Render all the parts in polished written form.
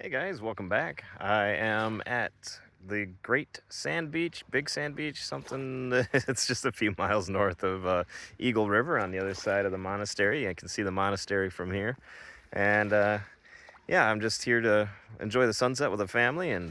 Hey guys, welcome back. I am at the Great Sand Beach, Big Sand Beach, something it's just a few miles north of Eagle River on the other side of the monastery. I can see the monastery from here. And yeah, I'm just here to enjoy the sunset with the family and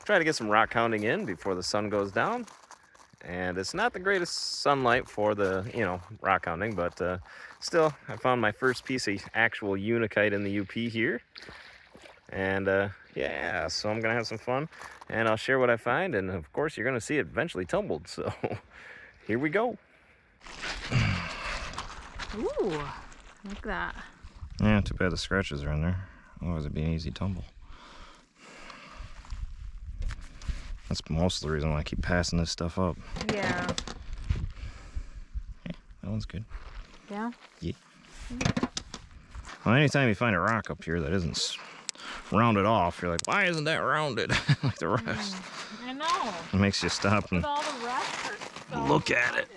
try to get some rock hounding in before the sun goes down. And it's not the greatest sunlight for the, rock hounding, but still, I found my first piece of actual unakite in the UP here. And yeah, so I'm gonna have some fun and I'll share what I find, and of course you're gonna see it eventually tumbled, so here we go. Ooh, look at that. Yeah, too bad the scratches are in there, otherwise it'd be an easy tumble. That's most of the reason why I keep passing this stuff up. Yeah. Yeah, that one's good. Yeah? Yeah. Well, anytime you find a rock up here that isn't rounded off, you're like, why isn't that rounded like the rest? I know. It makes you stop and All the rest are so look at it.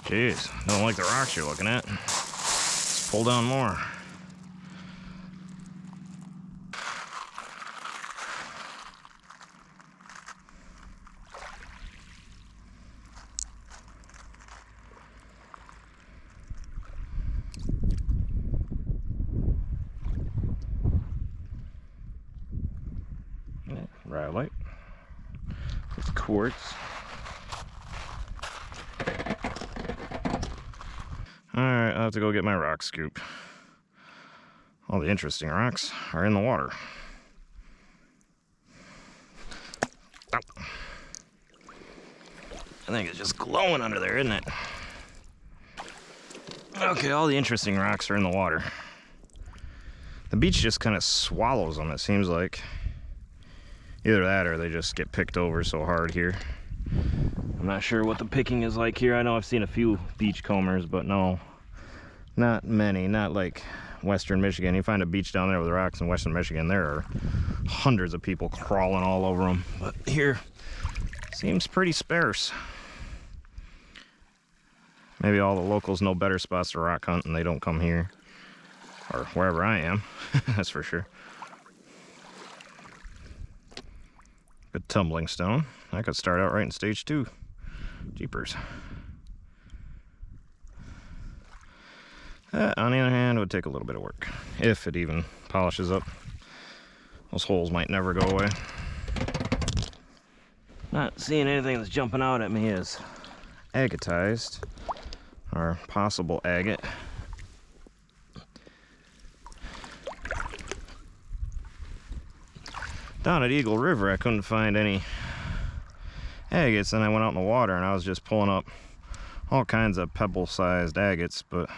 Jeez, don't like the rocks you're looking at. Let's pull down more. Rhyolite with quartz. Alright, I'll have to go get my rock scoop. All the interesting rocks are in the water. Ow. I think it's just glowing under there, isn't it? Okay, all the interesting rocks are in the water. The beach just kind of swallows them, it seems like. Either that or they just get picked over so hard here. I'm not sure what the picking is like here. I know I've seen a few beach combers, but no, not many. Not like Western Michigan. You find a beach down there with rocks in Western Michigan, there are hundreds of people crawling all over them. But here, seems pretty sparse. Maybe all the locals know better spots to rock hunt and they don't come here. Or wherever I am, that's for sure. Good tumbling stone. I could start out right in stage 2. Jeepers. That, on the other hand, would take a little bit of work. If it even polishes up. Those holes might never go away. Not seeing anything that's jumping out at me is agatized. Or possible agate. Down at Eagle River, I couldn't find any agates, and I went out in the water and I was just pulling up all kinds of pebble-sized agates, but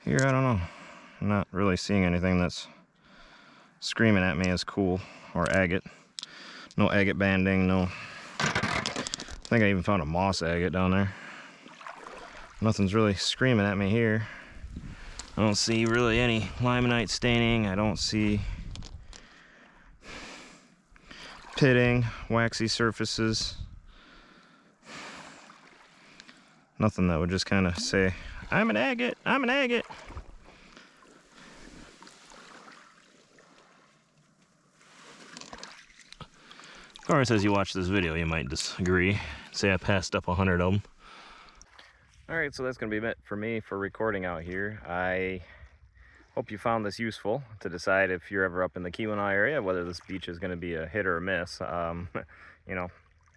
here, I don't know. I'm not really seeing anything that's screaming at me as cool or agate. No agate banding, no. I think I even found a moss agate down there. Nothing's really screaming at me here. I don't see really any limonite staining. I don't see pitting, waxy surfaces. Nothing that would just kind of say, I'm an agate, I'm an agate. Of course, as you watch this video, you might disagree. Say I passed up 100 of them. All right, so that's gonna be it for me for recording out here. I hope you found this useful to decide if you're ever up in the Keweenaw area, whether this beach is going to be a hit or a miss. You know,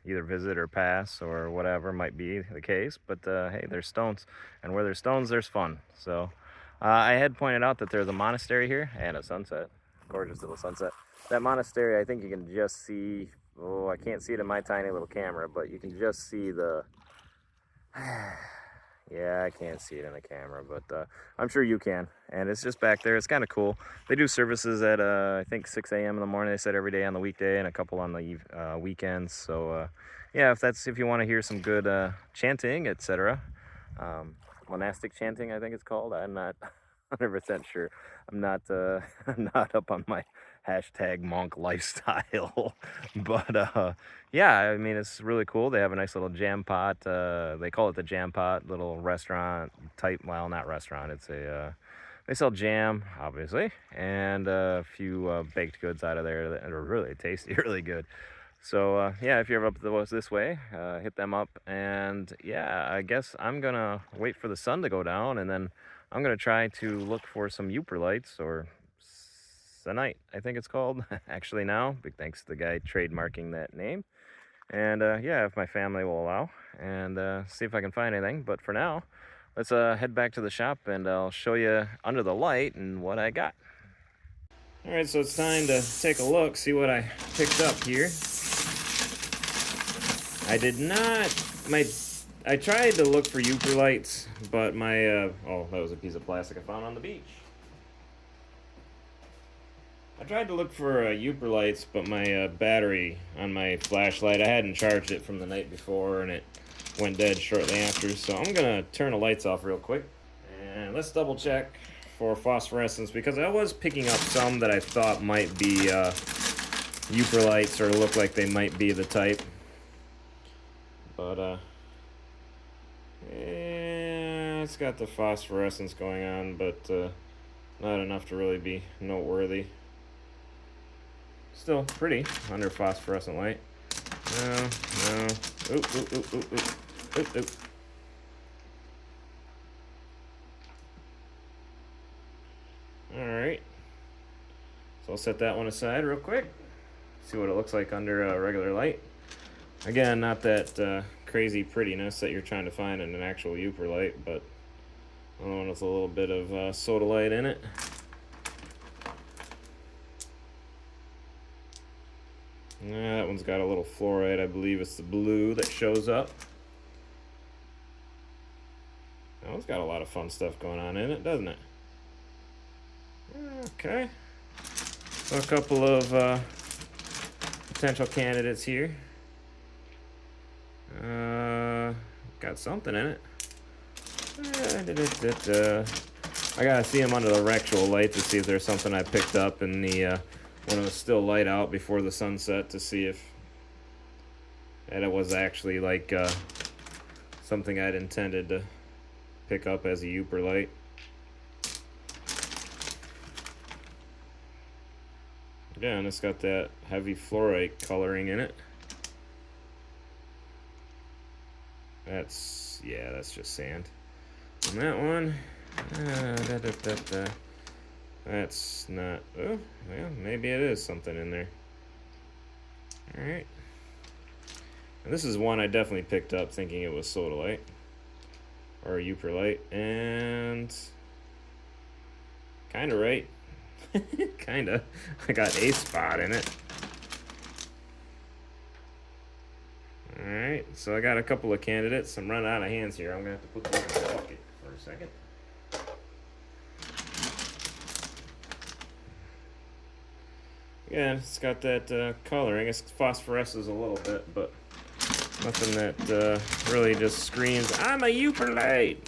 either visit or pass or whatever might be the case. But hey, there's stones, and where there's stones, there's fun. So I had pointed out that there's a monastery here and a sunset, gorgeous little sunset. That monastery, I think you can just see. Oh, I can't see it in my tiny little camera, but you can just see the. Yeah, I can't see it in the camera, but I'm sure you can. And it's just back there. It's kind of cool. They do services at, I think, 6 a.m. in the morning. They said every day on the weekday and a couple on the weekends. So, yeah, if you want to hear some good chanting, etc. Monastic chanting, I think it's called. I'm not 100% sure. I'm not up on my hashtag monk lifestyle. But yeah, I mean, it's really cool. They have a nice little jam pot. They call it the jam pot, little restaurant type. Well, not restaurant. It's a they sell jam, obviously, and a few baked goods out of there that are really tasty, really good. So yeah, if you're ever up this way, hit them up. And yeah, I guess I'm gonna wait for the sun to go down, and then I'm gonna try to look for some Uper lights or Senite, I think it's called. Actually, now, big thanks to the guy trademarking that name. And yeah, if my family will allow, and see if I can find anything. But for now, let's head back to the shop, and I'll show you under the light and what I got. All right, so it's time to take a look, see what I picked up here. I did not. I tried to look for Uper lights, but my oh, that was a piece of plastic I found on the beach. I tried to look for Uper lights, but my battery on my flashlight, I hadn't charged it from the night before, and it went dead shortly after. So I'm gonna turn the lights off real quick, and let's double check for phosphorescence, because I was picking up some that I thought might be Uper lights or look like they might be the type. But yeah, it's got the phosphorescence going on, but not enough to really be noteworthy. Still pretty under phosphorescent light. No, no. Oop, oop, oop, oop, oop. Oop, oop. Alright. So I'll set that one aside real quick. See what it looks like under regular light. Again, not that crazy prettiness that you're trying to find in an actual Uper light, but one with a little bit of soda light in it. That one's got a little fluoride. I believe it's the blue that shows up. That one's got a lot of fun stuff going on in it, doesn't it? Okay. So a couple of potential candidates here. Got something in it. I gotta see them under the actual light to see if there's something I picked up in the when it was still light out before the sunset, to see if that it was actually like something I'd intended to pick up as a Uper light. Yeah, and it's got that heavy fluorite coloring in it. That's just sand. And that one, that's not. Oh, well, maybe it is something in there. All right. And this is one I definitely picked up thinking it was sodalite or a Uper light, and kind of right. Kind of. I got a spot in it. Alright, so I got a couple of candidates. I'm running out of hands here. I'm going to have to put them in the bucket for a second. Again, it's got that coloring. It phosphoresces a little bit, but nothing that really just screams, I'm a Uper light!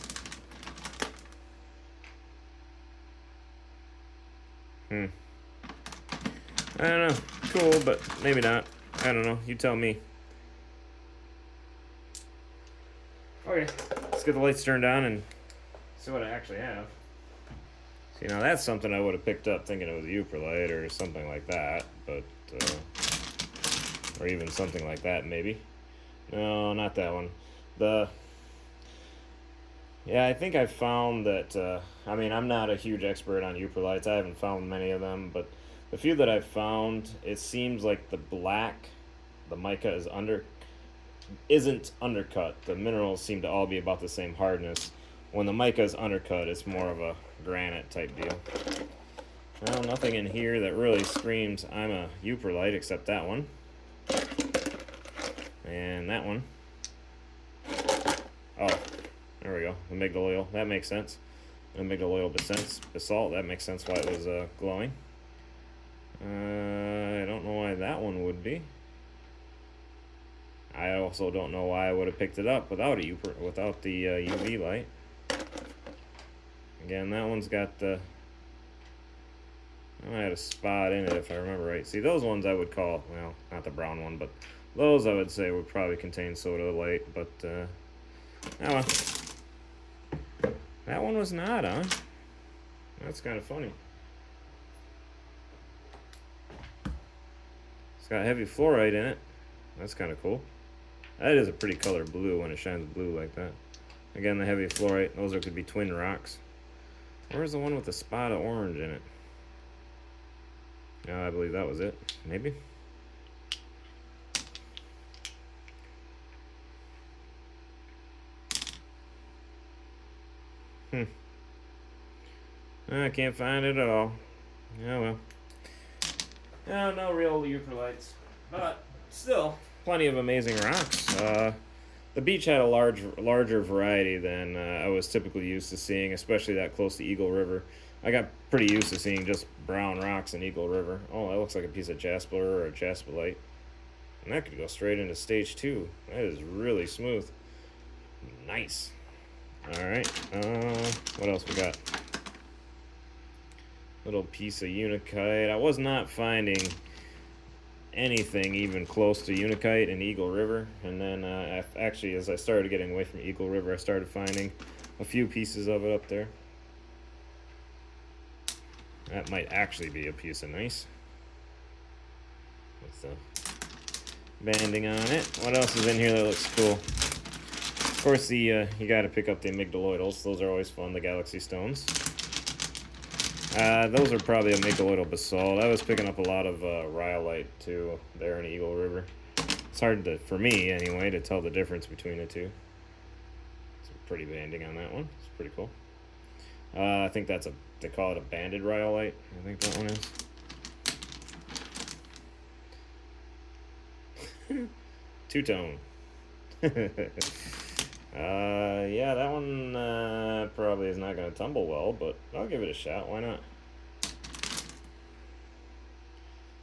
I don't know. Cool, but maybe not. I don't know. You tell me. Okay, let's get the lights turned on and see what I actually have. See, now that's something I would have picked up thinking it was a Uper light or something like that, but or even something like that maybe. No, not that one. Yeah, I think I found that. I mean, I'm not a huge expert on Uper lights. I haven't found many of them, but the few that I've found, it seems like the black, the mica isn't undercut. The minerals seem to all be about the same hardness. When the mica is undercut, it's more of a granite type deal. Well, nothing in here that really screams I'm a Uper light except that one. And that one. Oh, there we go. Amygdala oil. That makes sense. Amygdala oil basalt. That makes sense why it was glowing. I don't know why that one would be. I also don't know why I would have picked it up without the UV light. Again, that one's got the I had a spot in it if I remember right. See, those ones I would call, well, not the brown one, but those I would say would probably contain sodalite, but, oh well. That one was not, huh? That's kind of funny. It's got heavy fluoride in it. That's kind of cool. That is a pretty color blue when it shines blue like that. Again, the heavy fluorite. Those could be twin rocks. Where's the one with the spot of orange in it? I believe that was it. Maybe. I can't find it at all. Oh well. No real eucalypts, but still plenty of amazing rocks. The beach had a larger variety than I was typically used to seeing, especially that close to Eagle River. I got pretty used to seeing just brown rocks in Eagle River. Oh, that looks like a piece of jasper or a jasperite. And that could go straight into stage 2. That is really smooth. Nice. Alright, what else we got? Little piece of unakite. I was not finding anything even close to unakite in Eagle River, and then actually as I started getting away from Eagle River, I started finding a few pieces of it up there. That might actually be a piece of gneiss with the banding on it. What else is in here that looks cool? Of course, the you got to pick up the amygdaloidals. Those are always fun. The galaxy stones. Those are probably amygdaloidal basalt. I was picking up a lot of rhyolite too there in Eagle River. It's hard to, for me anyway, to tell the difference between the two. Some pretty banding on that one. It's pretty cool. I think that's they call it a banded rhyolite. I think that one is. Two-tone. Yeah, that one probably is not going to tumble well, but I'll give it a shot. Why not?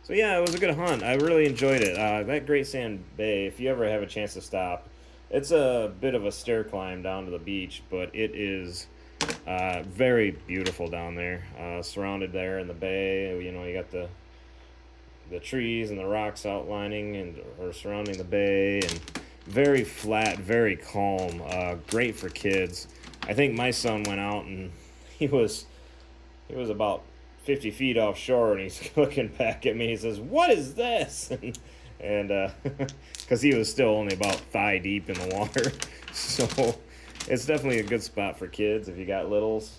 So yeah, it was a good hunt. I really enjoyed it. That Great Sand Bay, if you ever have a chance to stop, it's a bit of a stair climb down to the beach, but it is very beautiful down there. Surrounded there in the bay, you know, you got the trees and the rocks outlining and or surrounding the bay, and very flat, very calm. Great for kids. I think my son went out and he was about 50 feet offshore, and he's looking back at me. He says, "What is this?" and because he was still only about thigh deep in the water, so it's definitely a good spot for kids if you got littles.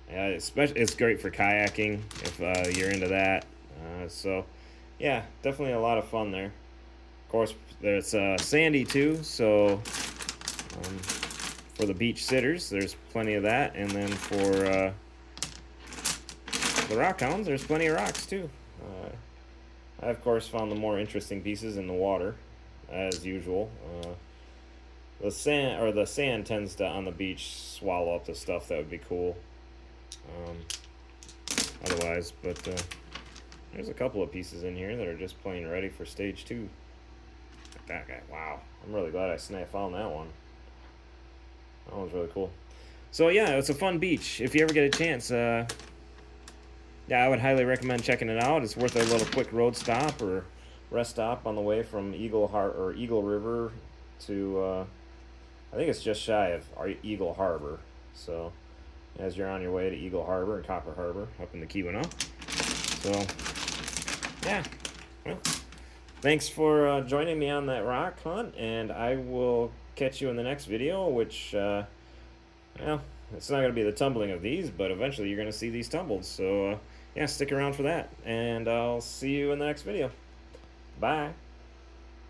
Yeah, especially it's great for kayaking if you're into that. So yeah, definitely a lot of fun there. Of course, there's sandy too, so for the beach sitters, there's plenty of that. And then for the rock hounds, there's plenty of rocks too. I, of course, found the more interesting pieces in the water, as usual. The sand tends to, on the beach, swallow up the stuff that would be cool. Otherwise, but there's a couple of pieces in here that are just plain ready for stage 2. That guy, wow! I'm really glad I found that one. That one's really cool. So yeah, it's a fun beach. If you ever get a chance, yeah, I would highly recommend checking it out. It's worth a little quick road stop or rest stop on the way from Eagle River to. I think it's just shy of Eagle Harbor. So, as you're on your way to Eagle Harbor and Copper Harbor up in the Keweenaw. So, yeah. Well, thanks for joining me on that rock hunt, and I will catch you in the next video, which, well, it's not going to be the tumbling of these, but eventually you're going to see these tumbled. So, yeah, stick around for that, and I'll see you in the next video. Bye.